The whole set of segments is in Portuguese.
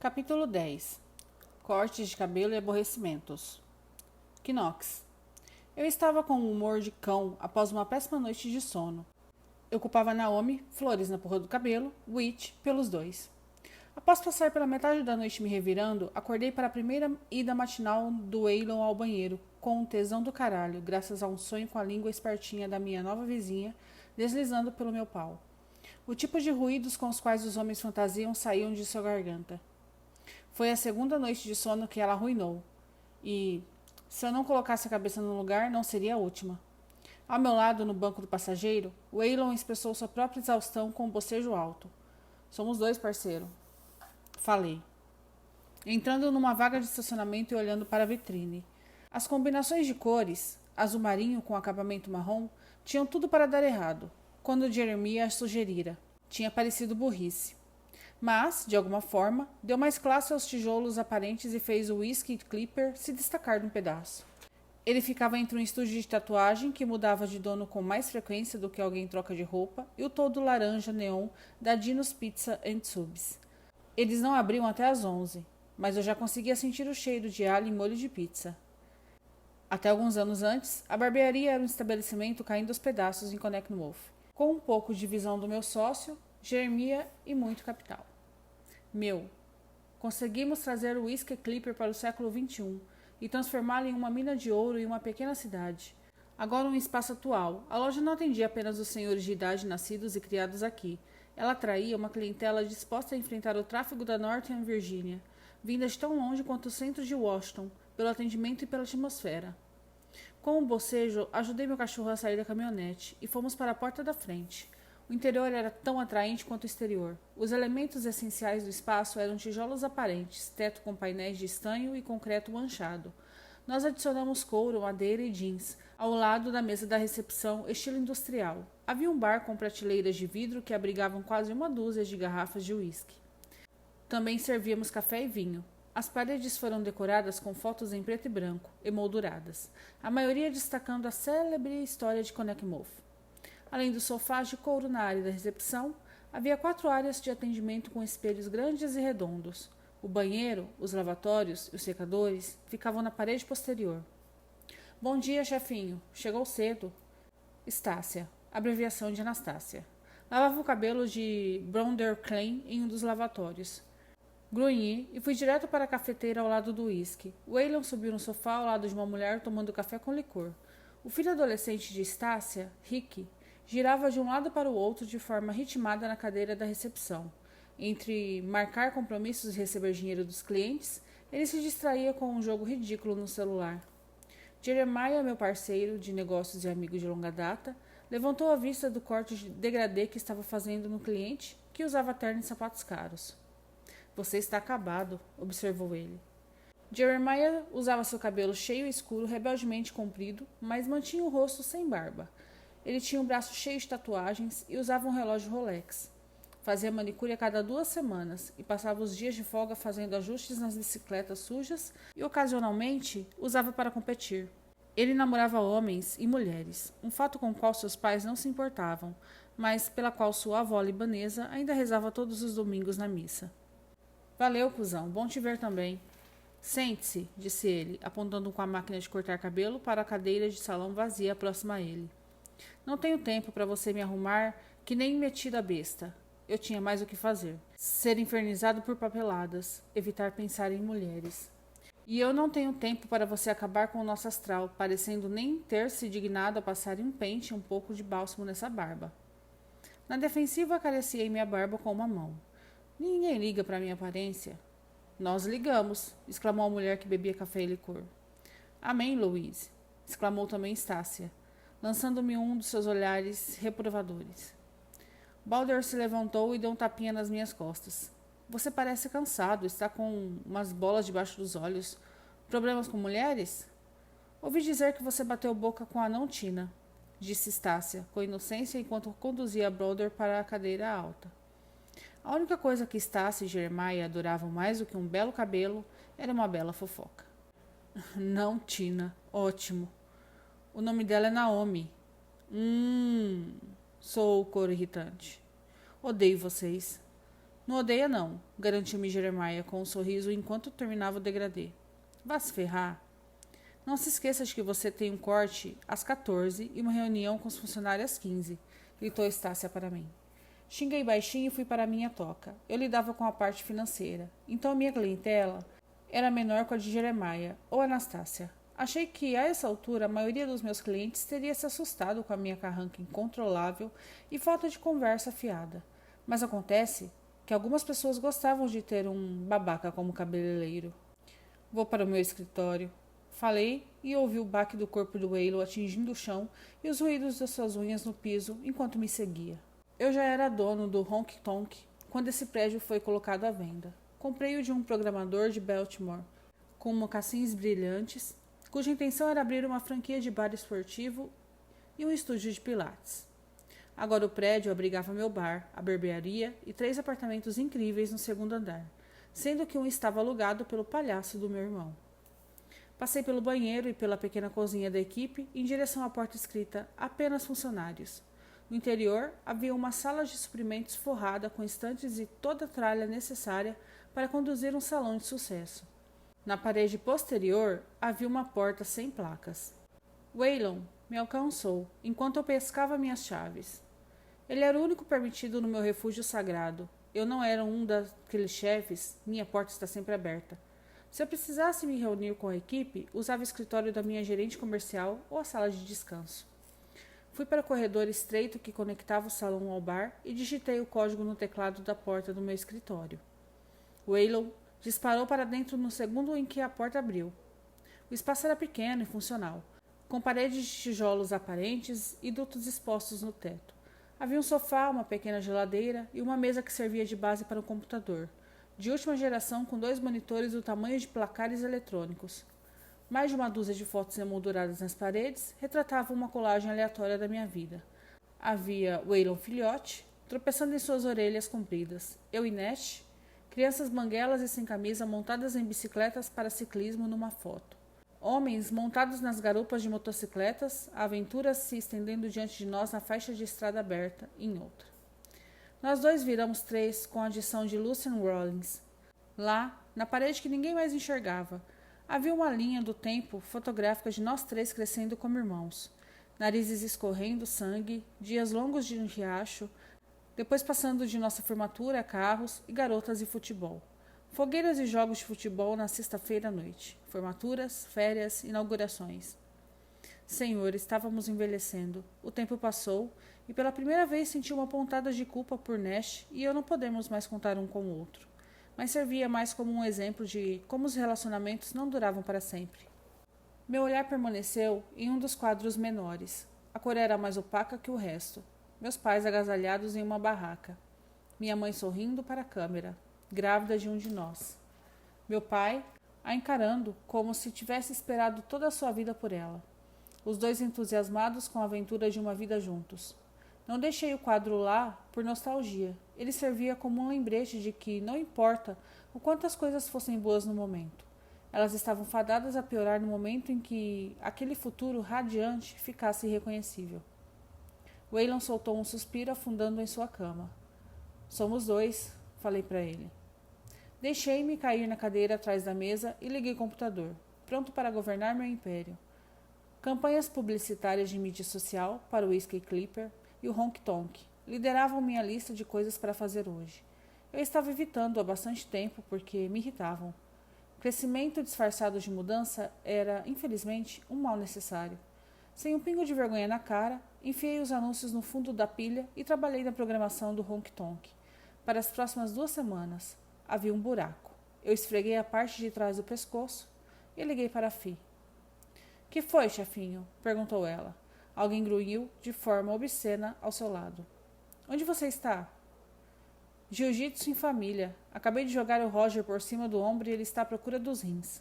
Capítulo 10. Cortes de cabelo e aborrecimentos. Knox. Eu estava com um humor de cão após uma péssima noite de sono. Eu culpava Naomi, flores na porra do cabelo, Witch, pelos dois. Após passar pela metade da noite me revirando, acordei para a primeira ida matinal do Waylon ao banheiro, com um tesão do caralho, graças a um sonho com a língua espertinha da minha nova vizinha, deslizando pelo meu pau. O tipo de ruídos com os quais os homens fantasiam saíam de sua garganta. Foi a segunda noite de sono que ela arruinou. E, se eu não colocasse a cabeça no lugar, não seria a última. Ao meu lado, no banco do passageiro, Waylon expressou sua própria exaustão com um bocejo alto. Somos dois, parceiro. Falei. Entrando numa vaga de estacionamento e olhando para a vitrine. As combinações de cores, azul marinho com acabamento marrom, tinham tudo para dar errado, quando Jeremiah as sugerira. Tinha parecido burrice. Mas, de alguma forma, deu mais classe aos tijolos aparentes e fez o Whisky Clipper se destacar de um pedaço. Ele ficava entre um estúdio de tatuagem que mudava de dono com mais frequência do que alguém troca de roupa e o todo laranja neon da Dino's Pizza and Subs. Eles não abriam até às 11, mas eu já conseguia sentir o cheiro de alho e molho de pizza. Até alguns anos antes, a barbearia era um estabelecimento caindo aos pedaços em Connecticut, com um pouco de visão do meu sócio, Jeremiah e muito capital. Conseguimos trazer o Whisky Clipper para o século XXI e transformá-lo em uma mina de ouro e uma pequena cidade. Agora um espaço atual, a loja não atendia apenas os senhores de idade nascidos e criados aqui. Ela atraía uma clientela disposta a enfrentar o tráfego da Northern Virginia, vinda de tão longe quanto o centro de Washington, pelo atendimento e pela atmosfera. Com um bocejo, ajudei meu cachorro a sair da caminhonete e fomos para a porta da frente. O interior era tão atraente quanto o exterior. Os elementos essenciais do espaço eram tijolos aparentes, teto com painéis de estanho e concreto manchado. Nós adicionamos couro, madeira e jeans, ao lado da mesa da recepção, estilo industrial. Havia um bar com prateleiras de vidro que abrigavam quase uma dúzia de garrafas de uísque. Também servíamos café e vinho. As paredes foram decoradas com fotos em preto e branco, emolduradas, a maioria destacando a célebre história de Connecticut. Além dos sofás de couro na área da recepção, havia 4 áreas de atendimento com espelhos grandes e redondos. O banheiro, os lavatórios e os secadores ficavam na parede posterior. Bom dia, chefinho. Chegou cedo. Estácia, abreviação de Anastácia. Lavava o cabelo de Bronder Klein em um dos lavatórios. Grunhi e fui direto para a cafeteira ao lado do uísque. Waylon subiu no sofá ao lado de uma mulher tomando café com licor. O filho adolescente de Estácia, Rick, girava de um lado para o outro de forma ritmada na cadeira da recepção. Entre marcar compromissos e receber dinheiro dos clientes, ele se distraía com um jogo ridículo no celular. Jeremiah, meu parceiro de negócios e amigo de longa data, levantou a vista do corte de degradê que estava fazendo no cliente, que usava terno e sapatos caros. Você está acabado, observou ele. Jeremiah usava seu cabelo cheio e escuro, rebeldemente comprido, mas mantinha o rosto sem barba. Ele tinha o braço cheio de tatuagens e usava um relógio Rolex. Fazia manicure a cada 2 semanas e passava os dias de folga fazendo ajustes nas bicicletas sujas e, ocasionalmente, usava para competir. Ele namorava homens e mulheres, um fato com o qual seus pais não se importavam, mas pela qual sua avó libanesa ainda rezava todos os domingos na missa. Valeu, cuzão. Bom te ver também. Sente-se, disse ele, apontando com a máquina de cortar cabelo para a cadeira de salão vazia próxima a ele. Não tenho tempo para você me arrumar que nem metida besta. Eu tinha mais o que fazer. Ser infernizado por papeladas. Evitar pensar em mulheres. E eu não tenho tempo para você acabar com o nosso astral, parecendo nem ter se dignado a passar em um pente e um pouco de bálsamo nessa barba. Na defensiva, acariciei minha barba com uma mão. Ninguém liga para minha aparência. Nós ligamos, exclamou a mulher que bebia café e licor. Amém, Louise, exclamou também Estácia, lançando-me um dos seus olhares reprovadores. Balder se levantou e deu um tapinha nas minhas costas. Você parece cansado, está com umas bolas debaixo dos olhos. Problemas com mulheres? Ouvi dizer que você bateu boca com a não Tina, disse Estácia, com inocência enquanto conduzia Balder para a cadeira alta. A única coisa que Estácia e Jeremiah adoravam mais do que um belo cabelo era uma bela fofoca. Não Tina, ótimo. O nome dela é Naomi. Sou o coro irritante. Odeio vocês. Não odeia não, garantiu-me Jeremiah com um sorriso enquanto terminava o degradê. Vá se ferrar. Não se esqueça de que você tem um corte às 14 e uma reunião com os funcionários às 15, gritou Estácia para mim. Xinguei baixinho e fui para a minha toca. Eu lidava com a parte financeira, então a minha clientela era menor com a de Jeremiah ou Anastácia. Achei que, a essa altura, a maioria dos meus clientes teria se assustado com a minha carranca incontrolável e falta de conversa afiada. Mas acontece que algumas pessoas gostavam de ter um babaca como cabeleireiro. Vou para o meu escritório. Falei e ouvi o baque do corpo do Waylon atingindo o chão e os ruídos das suas unhas no piso enquanto me seguia. Eu já era dono do Honky Tonk quando esse prédio foi colocado à venda. Comprei-o de um programador de Baltimore, com mocassins brilhantes, cuja intenção era abrir uma franquia de bar esportivo e um estúdio de pilates. Agora o prédio abrigava meu bar, a barbearia e 3 apartamentos incríveis no segundo andar, sendo que um estava alugado pelo palhaço do meu irmão. Passei pelo banheiro e pela pequena cozinha da equipe em direção à porta escrita apenas funcionários. No interior havia uma sala de suprimentos forrada com estantes e toda a tralha necessária para conduzir um salão de sucesso. Na parede posterior havia uma porta sem placas. Waylon me alcançou enquanto eu pescava minhas chaves. Ele era o único permitido no meu refúgio sagrado. Eu não era um daqueles chefes, minha porta está sempre aberta. Se eu precisasse me reunir com a equipe, usava o escritório da minha gerente comercial ou a sala de descanso. Fui para o corredor estreito que conectava o salão ao bar e digitei o código no teclado da porta do meu escritório. Waylon disparou para dentro no segundo em que a porta abriu. O espaço era pequeno e funcional, com paredes de tijolos aparentes e dutos expostos no teto. Havia um sofá, uma pequena geladeira e uma mesa que servia de base para um computador, de última geração com 2 monitores do tamanho de placares eletrônicos. Mais de uma dúzia de fotos emolduradas nas paredes retratavam uma colagem aleatória da minha vida. Havia Waylon filhote, tropeçando em suas orelhas compridas. Eu e Nash, crianças banguelas e sem camisa montadas em bicicletas para ciclismo numa foto. Homens montados nas garupas de motocicletas, a aventura se estendendo diante de nós na faixa de estrada aberta, em outra. Nós 2 viramos 3 com a adição de Lucien Rawlins. Lá, na parede que ninguém mais enxergava, havia uma linha do tempo fotográfica de nós 3 crescendo como irmãos. Narizes escorrendo sangue, dias longos de um riacho, depois passando de nossa formatura a carros e garotas e futebol. Fogueiras e jogos de futebol na sexta-feira à noite. Formaturas, férias, inaugurações. Senhor, estávamos envelhecendo. O tempo passou e pela primeira vez senti uma pontada de culpa por Nash e eu não podemos mais contar um com o outro. Mas servia mais como um exemplo de como os relacionamentos não duravam para sempre. Meu olhar permaneceu em um dos quadros menores. A cor era mais opaca que o resto. Meus pais agasalhados em uma barraca. Minha mãe sorrindo para a câmera, grávida de um de nós. Meu pai a encarando como se tivesse esperado toda a sua vida por ela. Os 2 entusiasmados com a aventura de uma vida juntos. Não deixei o quadro lá por nostalgia. Ele servia como um lembrete de que não importa o quanto as coisas fossem boas no momento. Elas estavam fadadas a piorar no momento em que aquele futuro radiante ficasse irreconhecível. Waylon soltou um suspiro afundando em sua cama. Somos 2, falei para ele. Deixei-me cair na cadeira atrás da mesa e liguei o computador, pronto para governar meu império. Campanhas publicitárias de mídia social para o Whiskey Clipper e o Honky Tonk lideravam minha lista de coisas para fazer hoje. Eu estava evitando há bastante tempo porque me irritavam. O crescimento disfarçado de mudança era, infelizmente, um mal necessário. Sem um pingo de vergonha na cara, enfiei os anúncios no fundo da pilha e trabalhei na programação do Honky Tonk. Para as próximas 2 semanas, havia um buraco. Eu esfreguei a parte de trás do pescoço e liguei para a Fi. — Que foi, chefinho? Perguntou ela. Alguém grunhiu de forma obscena ao seu lado. — Onde você está? — Jiu-jitsu em família. Acabei de jogar o Roger por cima do ombro e ele está à procura dos rins.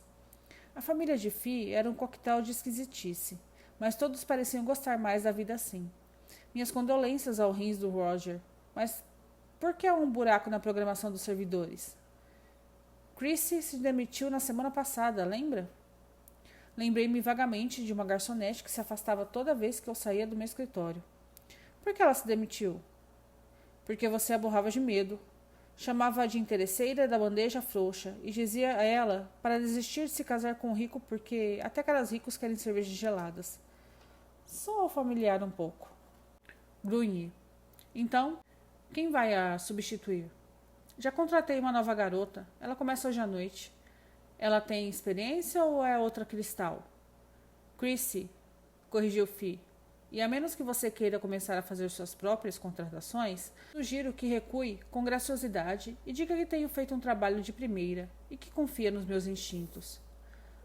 A família de Fi era um coquetel de esquisitice, mas todos pareciam gostar mais da vida assim. Minhas condolências ao rins do Roger, mas por que há um buraco na programação dos servidores? Chrissy se demitiu na semana passada, lembra? Lembrei-me vagamente de uma garçonete que se afastava toda vez que eu saía do meu escritório. Por que ela se demitiu? Porque você a borrava de medo. Chamava-a de interesseira da bandeja frouxa e dizia a ela para desistir de se casar com o rico porque até caras ricos querem cervejas geladas. Só familiar um pouco. Grunhe. Então, quem vai a substituir? Já contratei uma nova garota. Ela começa hoje à noite. Ela tem experiência ou é outra Cristal? Chrissy, corrigiu Fi. E a menos que você queira começar a fazer suas próprias contratações, sugiro que recue com graciosidade e diga que tenho feito um trabalho de primeira e que confia nos meus instintos.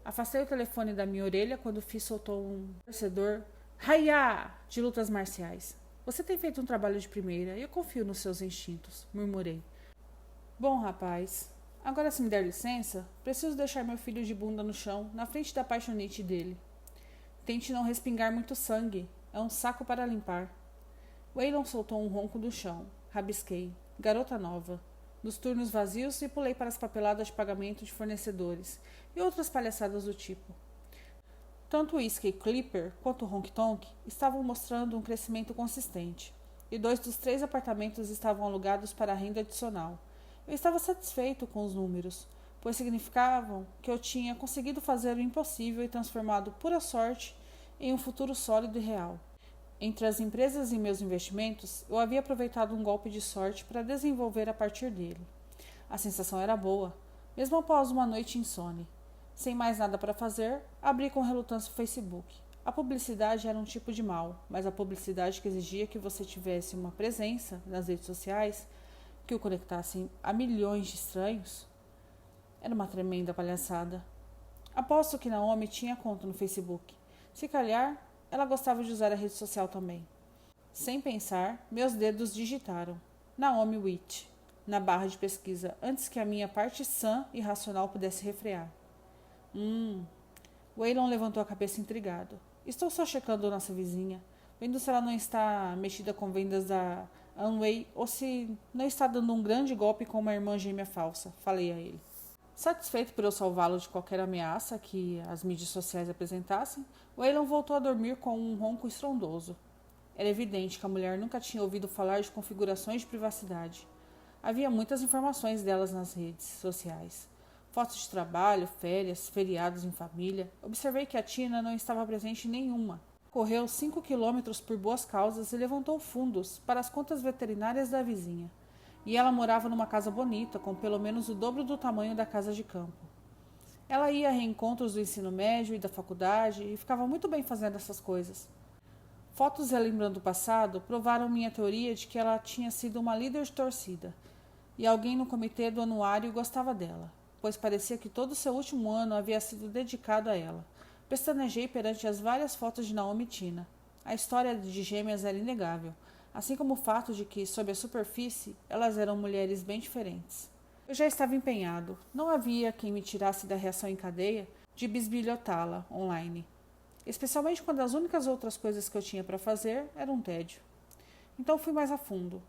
Afastei o telefone da minha orelha quando Fi soltou um torcedor "Haiá!" de lutas marciais. Você tem feito um trabalho de primeira e eu confio nos seus instintos, murmurei. Bom, rapaz, agora se me der licença, preciso deixar meu filho de bunda no chão, na frente da paixonite dele. Tente não respingar muito sangue. É um saco para limpar. Waylon soltou um ronco do chão. Rabisquei. Garota nova. Dos turnos vazios e pulei para as papeladas de pagamento de fornecedores e outras palhaçadas do tipo. Tanto o Whiskey Clipper quanto o Honk Tonk estavam mostrando um crescimento consistente, e 2 dos 3 apartamentos estavam alugados para renda adicional. Eu estava satisfeito com os números, pois significavam que eu tinha conseguido fazer o impossível e transformado pura sorte em um futuro sólido e real. Entre as empresas e meus investimentos, eu havia aproveitado um golpe de sorte para desenvolver a partir dele. A sensação era boa, mesmo após uma noite insone. Sem mais nada para fazer, abri com relutância o Facebook. A publicidade era um tipo de mal, mas a publicidade que exigia que você tivesse uma presença nas redes sociais, que o conectassem a milhões de estranhos, era uma tremenda palhaçada. Aposto que Naomi tinha conta no Facebook. Se calhar, ela gostava de usar a rede social também. Sem pensar, meus dedos digitaram Naomi Witt na barra de pesquisa antes que a minha parte sã e racional pudesse refrear. Waylon levantou a cabeça intrigado. Estou só checando nossa vizinha, vendo se ela não está mexida com vendas da Amway ou se não está dando um grande golpe com uma irmã gêmea falsa, falei a ele. Satisfeito por eu salvá-lo de qualquer ameaça que as mídias sociais apresentassem, Waylon voltou a dormir com um ronco estrondoso. Era evidente que a mulher nunca tinha ouvido falar de configurações de privacidade. Havia muitas informações delas nas redes sociais. Fotos de trabalho, férias, feriados em família. Observei que a Tina não estava presente em nenhuma. Correu 5 quilômetros por boas causas e levantou fundos para as contas veterinárias da vizinha. E ela morava numa casa bonita, com pelo menos o dobro do tamanho da casa de campo. Ela ia a reencontros do ensino médio e da faculdade e ficava muito bem fazendo essas coisas. Fotos relembrando o passado provaram minha teoria de que ela tinha sido uma líder de torcida, e alguém no comitê do anuário gostava dela, pois parecia que todo o seu último ano havia sido dedicado a ela. Pestanejei perante as várias fotos de Naomi e Tina. A história de gêmeas era inegável, assim como o fato de que, sob a superfície, elas eram mulheres bem diferentes. Eu já estava empenhado. Não havia quem me tirasse da reação em cadeia de bisbilhotá-la online, especialmente quando as únicas outras coisas que eu tinha para fazer eram um tédio. Então fui mais a fundo.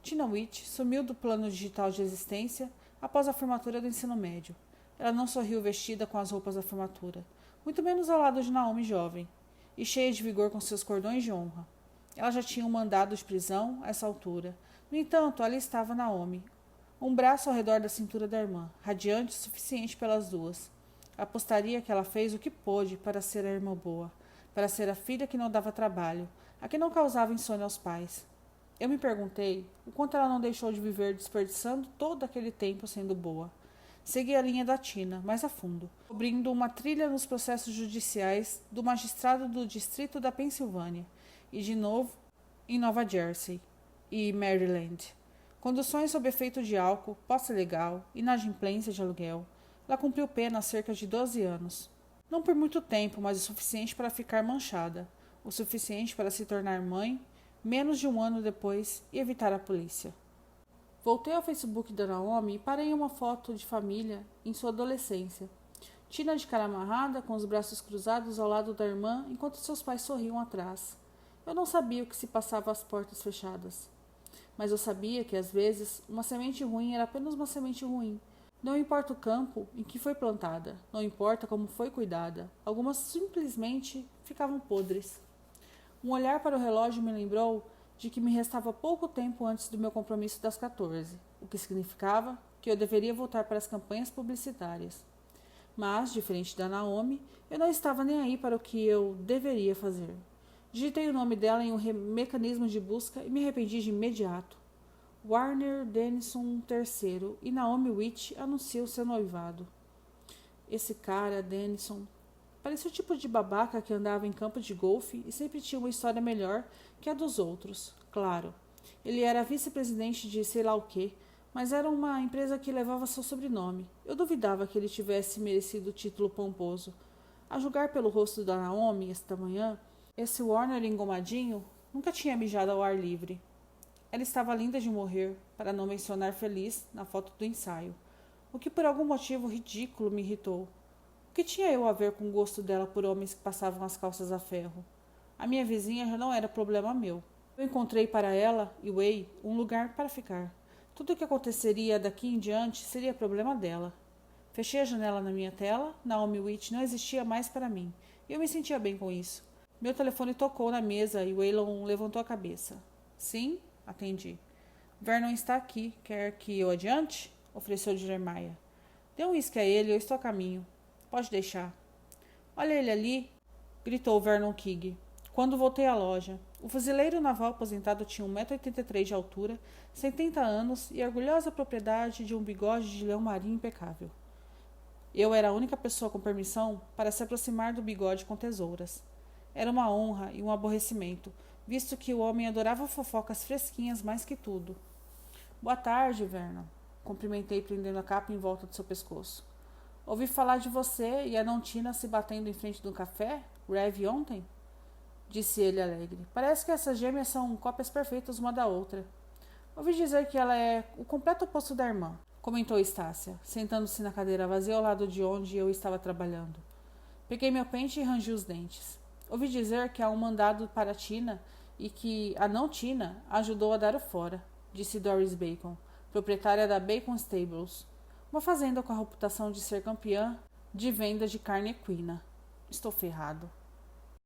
Tina Witt sumiu do plano digital de existência após a formatura do ensino médio. Ela não sorriu vestida com as roupas da formatura, muito menos ao lado de Naomi jovem, e cheia de vigor com seus cordões de honra. Ela já tinha um mandado de prisão a essa altura. No entanto, ali estava Naomi, um braço ao redor da cintura da irmã, radiante o suficiente pelas duas. Apostaria que ela fez o que pôde para ser a irmã boa, para ser a filha que não dava trabalho, a que não causava insônia aos pais. Eu me perguntei o quanto ela não deixou de viver desperdiçando todo aquele tempo sendo boa. Segui a linha da Tina, mais a fundo, cobrindo uma trilha nos processos judiciais do magistrado do distrito da Pensilvânia, e de novo em Nova Jersey e Maryland. Conduções sob efeito de álcool, posse legal, inadimplência de aluguel. Ela cumpriu pena há cerca de 12 anos. Não por muito tempo, mas o suficiente para ficar manchada. O suficiente para se tornar mãe, menos de um ano depois, e evitar a polícia. Voltei ao Facebook da Naomi e parei em uma foto de família em sua adolescência. Tina de cara amarrada, com os braços cruzados ao lado da irmã, enquanto seus pais sorriam atrás. Eu não sabia o que se passava às portas fechadas. Mas eu sabia que, às vezes, uma semente ruim era apenas uma semente ruim. Não importa o campo em que foi plantada, não importa como foi cuidada. Algumas simplesmente ficavam podres. Um olhar para o relógio me lembrou de que me restava pouco tempo antes do meu compromisso das 14. o que significava que eu deveria voltar para as campanhas publicitárias. Mas, diferente da Naomi, eu não estava nem aí para o que eu deveria fazer. Digitei o nome dela em um mecanismo de busca e me arrependi de imediato. Warner Dennison III e Naomi Witt anunciam seu noivado. Esse cara, Dennison, parecia o tipo de babaca que andava em campo de golfe e sempre tinha uma história melhor que a dos outros. Claro, ele era vice-presidente de sei lá o quê, mas era uma empresa que levava seu sobrenome. Eu duvidava que ele tivesse merecido o título pomposo. A julgar pelo rosto da Naomi esta manhã, esse Warner engomadinho nunca tinha mijado ao ar livre. Ela estava linda de morrer, para não mencionar feliz, na foto do ensaio, o que por algum motivo ridículo me irritou. O que tinha eu a ver com o gosto dela por homens que passavam as calças a ferro? A minha vizinha já não era problema meu. Eu encontrei para ela e Way um lugar para ficar. Tudo o que aconteceria daqui em diante seria problema dela. Fechei a janela na minha tela, Naomi Witt não existia mais para mim, e eu me sentia bem com isso. Meu telefone tocou na mesa e Waylon levantou a cabeça. Sim, atendi. Vernon está aqui, quer que eu adiante? Ofereceu Jeremiah. Dê um uísque a ele, eu estou a caminho. Pode deixar. Olha ele ali, gritou Vernon King. Quando voltei à loja, o fuzileiro naval aposentado tinha 1,83 m de altura, 70 anos e a orgulhosa propriedade de um bigode de leão marinho impecável. Eu era a única pessoa com permissão para se aproximar do bigode com tesouras. Era uma honra e um aborrecimento, visto que o homem adorava fofocas fresquinhas mais que tudo. Boa tarde, Vernon. Cumprimentei prendendo a capa em volta do seu pescoço. Ouvi falar de você e a Nontina se batendo em frente do café, Rev, ontem? Disse ele alegre. Parece que essas gêmeas são cópias perfeitas uma da outra. Ouvi dizer que ela é o completo oposto da irmã, comentou Estácia, sentando-se na cadeira vazia ao lado de onde eu estava trabalhando. Peguei meu pente e rangi os dentes. Ouvi dizer que há um mandado para Tina e que a não Tina ajudou a dar o fora, disse Doris Bacon, proprietária da Bacon Stables, uma fazenda com a reputação de ser campeã de venda de carne equina. Estou ferrado.